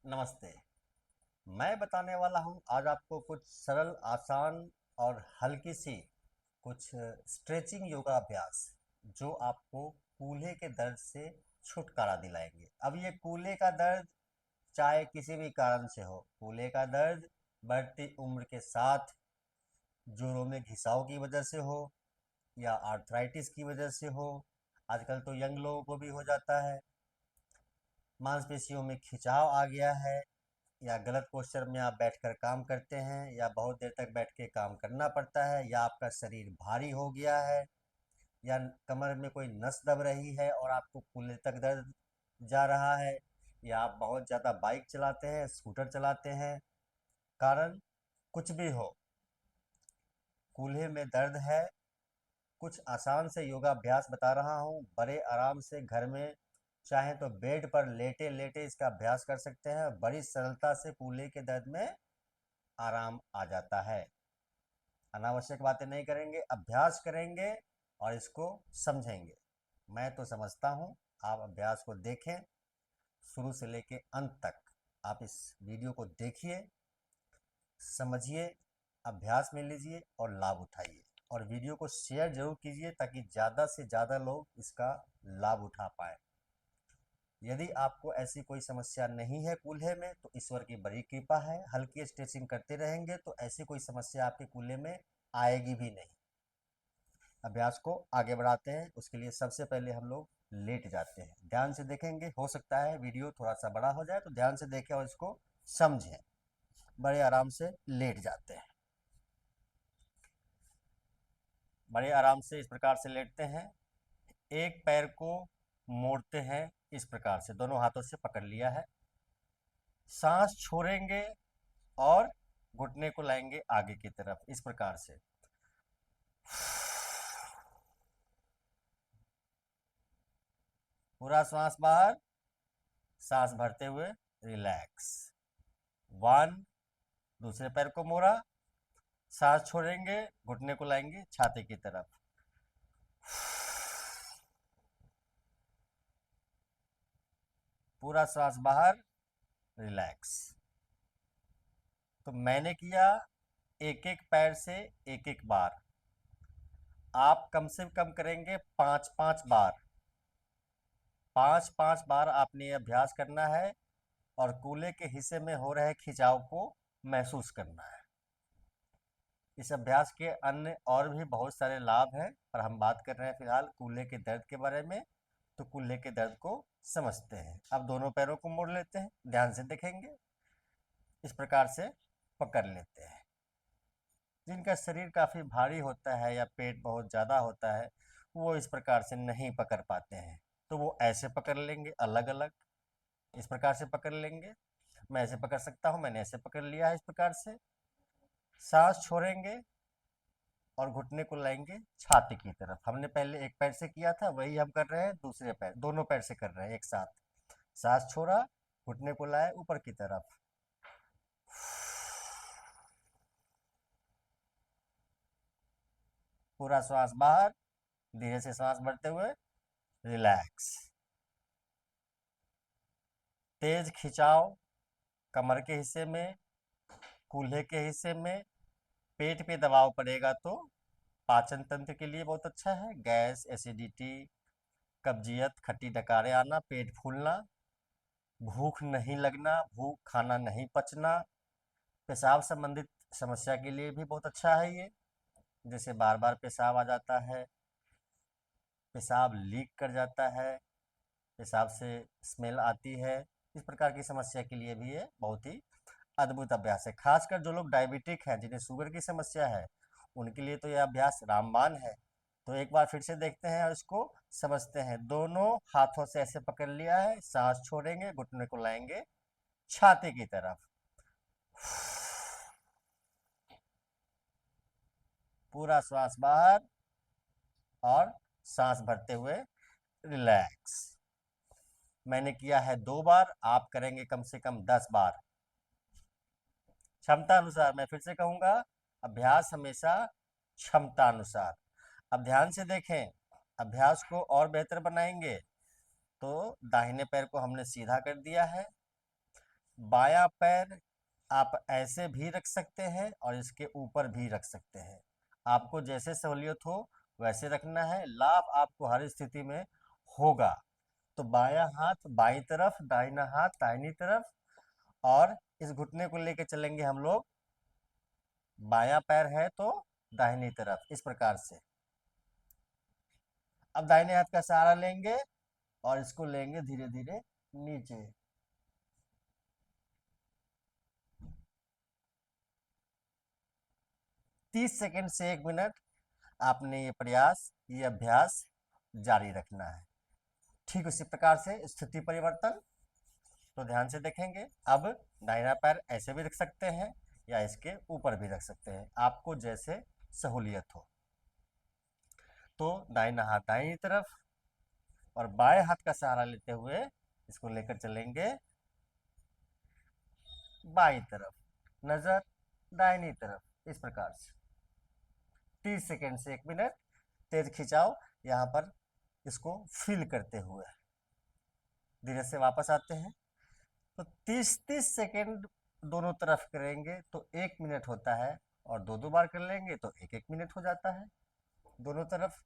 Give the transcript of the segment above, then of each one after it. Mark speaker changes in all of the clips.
Speaker 1: नमस्ते। मैं बताने वाला हूँ आज आपको कुछ सरल, आसान और हल्की सी कुछ स्ट्रेचिंग योगा अभ्यास जो आपको कूल्हे के दर्द से छुटकारा दिलाएंगे। अब ये कूल्हे का दर्द चाहे किसी भी कारण से हो, कूल्हे का दर्द बढ़ती उम्र के साथ जोड़ों में घिसाव की वजह से हो या आर्थराइटिस की वजह से हो, आजकल तो यंग लोगों को भी हो जाता है, मांसपेशियों में खिंचाव आ गया है, या गलत पोस्चर में आप बैठकर काम करते हैं या बहुत देर तक बैठ के काम करना पड़ता है, या आपका शरीर भारी हो गया है, या कमर में कोई नस दब रही है और आपको कूल्हे तक दर्द जा रहा है, या आप बहुत ज़्यादा बाइक चलाते हैं, स्कूटर चलाते हैं, कारण कुछ भी हो, कूल्हे में दर्द है। कुछ आसान से योगाभ्यास बता रहा हूँ, बड़े आराम से घर में चाहे तो बेड पर लेटे लेटे इसका अभ्यास कर सकते हैं। बड़ी सरलता से कूल्हे के दर्द में आराम आ जाता है। अनावश्यक बातें नहीं करेंगे, अभ्यास करेंगे और इसको समझेंगे। मैं तो समझता हूँ, आप अभ्यास को देखें शुरू से लेके अंत तक। आप इस वीडियो को देखिए, समझिए, अभ्यास में लीजिए और लाभ उठाइए, और वीडियो को शेयर जरूर कीजिए ताकि ज़्यादा से ज़्यादा लोग इसका लाभ उठा पाए। यदि आपको ऐसी कोई समस्या नहीं है कूल्हे में तो ईश्वर की बड़ी कृपा है, हल्की स्ट्रेचिंग करते रहेंगे तो ऐसी कोई समस्या आपके कूल्हे में आएगी भी नहीं। अभ्यास को आगे बढ़ाते हैं। उसके लिए सबसे पहले हम लोग लेट जाते हैं, ध्यान से देखेंगे। हो सकता है वीडियो थोड़ा सा बड़ा हो जाए तो ध्यान से देखें और इसको समझें। बड़े आराम से लेट जाते हैं, बड़े आराम से इस प्रकार से लेटते हैं। एक पैर को मोड़ते हैं इस प्रकार से, दोनों हाथों से पकड़ लिया है। सांस छोड़ेंगे और घुटने को लाएंगे आगे की तरफ इस प्रकार से। पूरा सांस बाहर, सांस भरते हुए रिलैक्स। वन, दूसरे पैर को मोड़ा, सांस छोड़ेंगे, घुटने को लाएंगे छाती की तरफ। पूरा सांस बाहर, रिलैक्स। तो मैंने किया एक एक पैर से एक एक बार, आप कम से कम करेंगे 5-5 बार। 5-5 बार आपने ये अभ्यास करना है और कूल्हे के हिस्से में हो रहे खिंचाव को महसूस करना है। इस अभ्यास के अन्य और भी बहुत सारे लाभ हैं, पर हम बात कर रहे हैं फिलहाल कूल्हे के दर्द के बारे में। तो कूल्हे के दर्द को समझते हैं। अब दोनों पैरों को मोड़ लेते हैं, ध्यान से देखेंगे। इस प्रकार से पकड़ लेते हैं। जिनका शरीर काफ़ी भारी होता है या पेट बहुत ज़्यादा होता है, वो इस प्रकार से नहीं पकड़ पाते हैं, तो वो ऐसे पकड़ लेंगे, अलग अलग इस प्रकार से पकड़ लेंगे। मैं ऐसे पकड़ सकता हूँ, मैंने ऐसे पकड़ लिया है इस प्रकार से। सांस छोड़ेंगे और घुटने को लाएंगे छाती की तरफ। हमने पहले एक पैर से किया था, वही हम कर रहे हैं दूसरे पैर, दोनों पैर से कर रहे हैं एक साथ। सांस छोड़ा, घुटने को लाए ऊपर की तरफ। पूरा श्वास बाहर, धीरे से सांस भरते हुए रिलैक्स। तेज खिंचाव कमर के हिस्से में, कूल्हे के हिस्से में, पेट पे दबाव पड़ेगा तो पाचन तंत्र के लिए बहुत अच्छा है। गैस, एसिडिटी, कब्जियत, खट्टी डकारें आना, पेट फूलना, भूख नहीं लगना, भूख खाना नहीं पचना, पेशाब संबंधित समस्या के लिए भी बहुत अच्छा है ये। जैसे बार बार पेशाब आ जाता है, पेशाब लीक कर जाता है, पेशाब से स्मेल आती है, इस प्रकार की समस्या के लिए भी ये बहुत ही अद्भुत अभ्यास है। खासकर जो लोग डायबिटिक हैं, जिन्हें शुगर की समस्या है, उनके लिए तो यह अभ्यास रामबाण है। तो एक बार फिर से देखते हैं और इसको समझते हैं। दोनों हाथों से ऐसे पकड़ लिया है, सांस छोड़ेंगे, घुटने को लाएंगे छाती की तरफ। पूरा श्वास बाहर और सांस भरते हुए रिलैक्स। मैंने किया है 2 बार, आप करेंगे कम से कम 10 बार। क्षमता अनुसार, मैं फिर से कहूंगा, अभ्यास हमेशा क्षमता अनुसार। अब ध्यान से देखें, अभ्यास को और बेहतर बनाएंगे तो दाहिने पैर को हमने सीधा कर दिया है, बायां पैर आप ऐसे भी रख सकते हैं और इसके ऊपर भी रख सकते हैं, आपको जैसे सहूलियत हो वैसे रखना है। लाभ आपको हर स्थिति में होगा। तो बायां हाथ बाईं तरफ, दाहिना हाथ दाहिनी तरफ, और इस घुटने को लेके चलेंगे हम लोग। बायां पैर है तो दाहिनी तरफ, इस प्रकार से। अब दाहिने हाथ का सहारा लेंगे और इसको लेंगे धीरे धीरे नीचे। 30 सेकंड से 1 मिनट आपने ये प्रयास, ये अभ्यास जारी रखना है। ठीक उसी प्रकार से स्थिति परिवर्तन, तो ध्यान से देखेंगे। अब दाहिना पैर ऐसे भी रख सकते हैं या इसके ऊपर भी रख सकते हैं, आपको जैसे सहूलियत हो। तो दाहिना हाथ दाहिनी तरफ और बाएं हाथ का सहारा लेते हुए इसको लेकर चलेंगे बाईं तरफ, नजर दाहिनी तरफ, इस प्रकार से। 30 सेकंड से 1 मिनट तेज खिंचाव यहाँ पर इसको फील करते हुए धीरे से वापस आते हैं। तो 30-30 सेकंड दोनों तरफ करेंगे तो 1 मिनट होता है, और दो दो बार कर लेंगे तो 1-1 मिनट हो जाता है दोनों तरफ,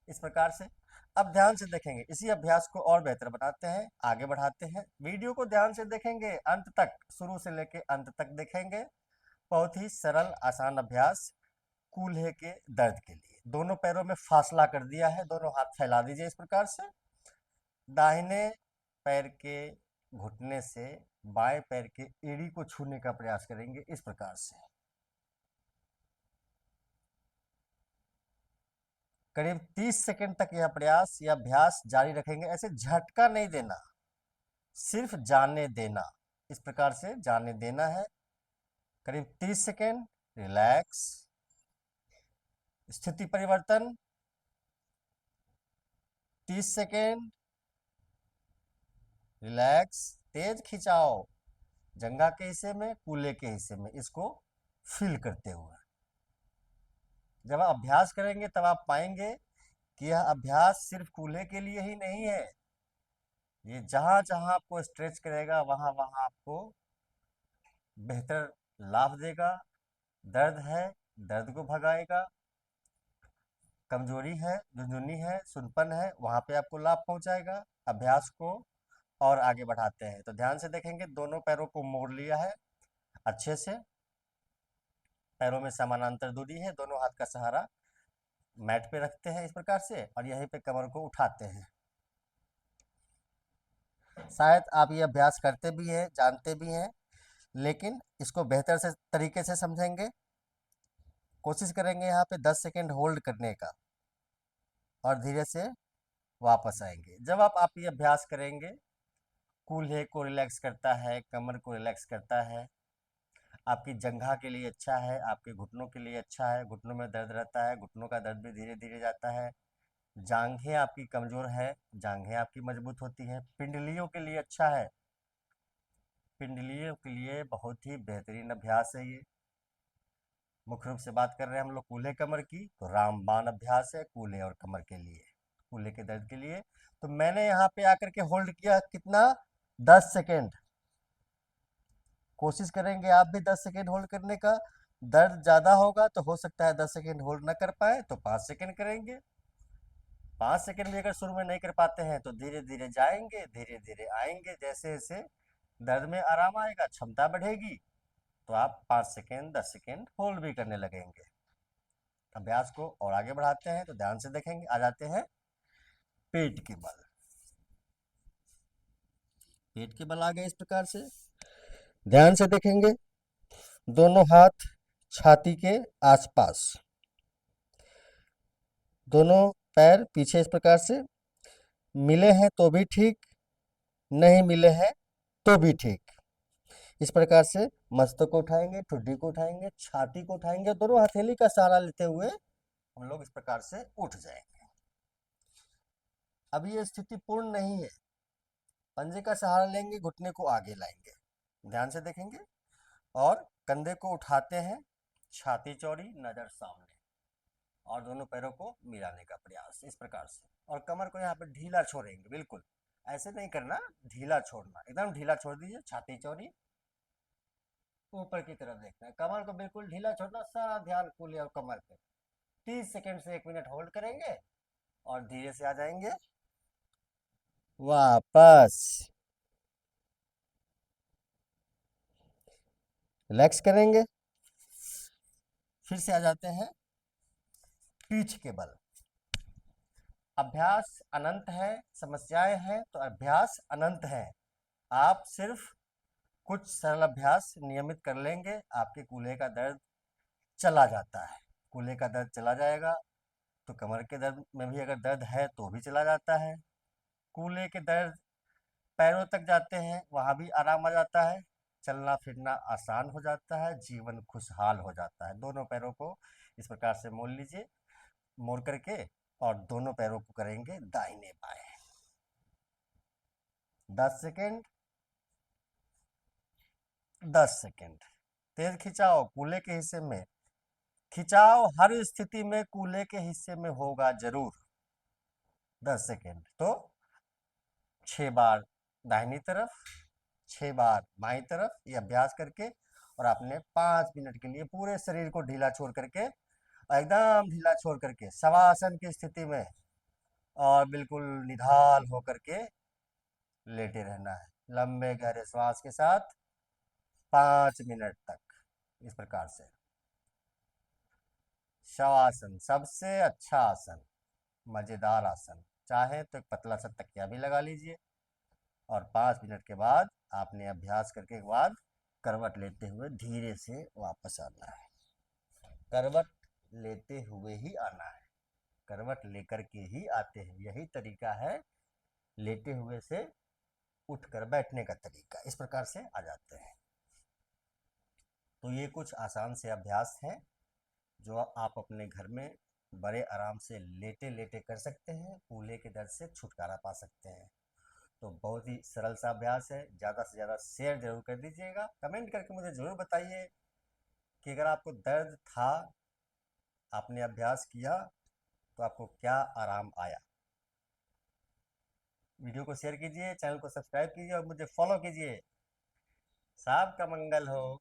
Speaker 1: इस प्रकार से। अब ध्यान से देखेंगे, इसी अभ्यास को और बेहतर बनाते हैं, आगे बढ़ाते हैं। वीडियो को ध्यान से देखेंगे, अंत तक, शुरू से लेके अंत तक देखेंगे। बहुत ही सरल आसान अभ्यास कूल्हे के दर्द के लिए। दोनों पैरों में फासला कर दिया है, दोनों हाथ फैला दीजिए इस प्रकार से। दाहिने पैर के घुटने से बाएं पैर के एड़ी को छूने का प्रयास करेंगे इस प्रकार से। करीब 30 सेकंड तक यह प्रयास या अभ्यास जारी रखेंगे। ऐसे झटका नहीं देना, सिर्फ जाने देना, इस प्रकार से जाने देना है। करीब 30 सेकंड, रिलैक्स, स्थिति परिवर्तन, 30 सेकंड, रिलैक्स, तेज खिंचाव जंघा के हिस्से में, कूल्हे के हिस्से में, इसको फील करते हुए। जब आप अभ्यास करेंगे तब आप पाएंगे कि यह अभ्यास सिर्फ कूल्हे के लिए ही नहीं है, ये जहां जहां आपको स्ट्रेच करेगा वहां वहां आपको बेहतर लाभ देगा। दर्द है, दर्द को भगाएगा। कमजोरी है, झुनझुनी है, सुनपन है, वहां पे आपको लाभ पहुंचाएगा। अभ्यास को और आगे बढ़ाते हैं, तो ध्यान से देखेंगे। दोनों पैरों को मोड़ लिया है अच्छे से, पैरों में समानांतर दूरी है, दोनों हाथ का सहारा मैट पे रखते हैं इस प्रकार से, और यहीं पे कमर को उठाते हैं। शायद आप ये अभ्यास करते भी हैं, जानते भी हैं, लेकिन इसको बेहतर से तरीके से समझेंगे। कोशिश करेंगे यहाँ पे 10 सेकंड होल्ड करने का, और धीरे से वापस आएंगे। जब आप ये अभ्यास करेंगे, कूल्हे को रिलैक्स करता है, कमर को रिलैक्स करता है, आपकी जंघा के लिए अच्छा है, आपके घुटनों के लिए अच्छा है। घुटनों में दर्द रहता है, घुटनों का दर्द भी धीरे धीरे जाता है। जांघें आपकी कमजोर है, जांघें आपकी मजबूत होती है। पिंडलियों के लिए अच्छा है, पिंडलियों के लिए बहुत ही बेहतरीन अभ्यास है ये। मुख्य रूप से बात कर रहे हैं हम लोग कूल्हे कमर की, तो रामबाण अभ्यास है कूल्हे और कमर के लिए, कूल्हे के दर्द के लिए। तो मैंने यहाँ पे आकर के होल्ड किया कितना, 10 सेकेंड। कोशिश करेंगे आप भी 10 सेकेंड होल्ड करने का। दर्द ज्यादा होगा तो हो सकता है 10 सेकेंड होल्ड ना कर पाए, तो 5 सेकेंड करेंगे। 5 सेकेंड भी अगर शुरू में नहीं कर पाते हैं तो धीरे धीरे जाएंगे, धीरे धीरे आएंगे। जैसे जैसे दर्द में आराम आएगा, क्षमता बढ़ेगी, तो आप 5 सेकेंड 10 सेकेंड होल्ड भी करने लगेंगे। अभ्यास को और आगे बढ़ाते हैं, तो ध्यान से देखेंगे। आ जाते हैं पेट के बल। पेट के बल आ गए इस प्रकार से, ध्यान से देखेंगे। दोनों हाथ छाती के आसपास, दोनों पैर पीछे इस प्रकार से। मिले हैं तो भी ठीक, नहीं मिले हैं तो भी ठीक। इस प्रकार से मस्तक को उठाएंगे, ठुड्डी को उठाएंगे, छाती को उठाएंगे, दोनों हथेली का सहारा लेते हुए हम लोग इस प्रकार से उठ जाएंगे। अभी ये स्थिति पूर्ण नहीं है, पंजे का सहारा लेंगे, घुटने को आगे लाएंगे, ध्यान से देखेंगे, और कंधे को उठाते हैं, छाती चौड़ी, नजर सामने, और दोनों पैरों को मिलाने का प्रयास इस प्रकार से। और कमर को यहाँ पर ढीला छोड़ेंगे, बिल्कुल ऐसे नहीं करना, ढीला छोड़ना, एकदम ढीला छोड़ दीजिए, छाती चौड़ी, ऊपर की तरफ देखना है, कमर को बिल्कुल ढीला छोड़ना, सारा ध्यान कूल्हे और कमर पे। 30 सेकंड से 1 मिनट होल्ड करेंगे और धीरे से आ जाएंगे वापस। रिलैक्स करेंगे, फिर से आ जाते हैं पीठ के बल। अभ्यास अनंत है, समस्याएं हैं तो अभ्यास अनंत है। आप सिर्फ कुछ सरल अभ्यास नियमित कर लेंगे, आपके कूल्हे का दर्द चला जाता है। कूल्हे का दर्द चला जाएगा तो कमर के दर्द में भी अगर दर्द है तो भी चला जाता है। कूल्हे के दर्द पैरों तक जाते हैं, वहां भी आराम आ जाता है। चलना फिरना आसान हो जाता है, जीवन खुशहाल हो जाता है। दोनों पैरों को इस प्रकार से मोड़ लीजिए, मोड़ करके, और दोनों पैरों को करेंगे दाहिने बाएं। 10 सेकेंड, 10 सेकेंड। तेज खिंचाव कूल्हे के हिस्से में, खिंचाव हर स्थिति में कूल्हे के हिस्से में होगा जरूर। 10 सेकेंड तो 6 बार दाहिनी तरफ, 6 बार बाई तरफ, ये अभ्यास करके, और आपने 5 मिनट के लिए पूरे शरीर को ढीला छोड़ करके, एकदम ढीला छोड़ करके शवासन की स्थिति में और बिल्कुल निढाल होकर के लेटे रहना है, लंबे गहरे श्वास के साथ 5 मिनट तक। इस प्रकार से शवासन सबसे अच्छा आसन, मजेदार आसन। चाहे तो एक पतला सा तकिया भी लगा लीजिए, और 5 मिनट के बाद आपने अभ्यास करके के बाद करवट लेते हुए धीरे से वापस आना है। करवट लेते हुए ही आना है, करवट लेकर के ही आते हैं, यही तरीका है लेटे हुए से उठकर बैठने का तरीका। इस प्रकार से आ जाते हैं। तो ये कुछ आसान से अभ्यास हैं जो आप अपने घर में बड़े आराम से लेटे लेटे कर सकते हैं, कूल्हे के दर्द से छुटकारा पा सकते हैं। तो बहुत ही सरल सा अभ्यास है, ज़्यादा से ज़्यादा शेयर जरूर कर दीजिएगा। कमेंट करके मुझे ज़रूर बताइए कि अगर आपको दर्द था, आपने अभ्यास किया, तो आपको क्या आराम आया। वीडियो को शेयर कीजिए, चैनल को सब्सक्राइब कीजिए और मुझे फॉलो कीजिए। सबका मंगल हो।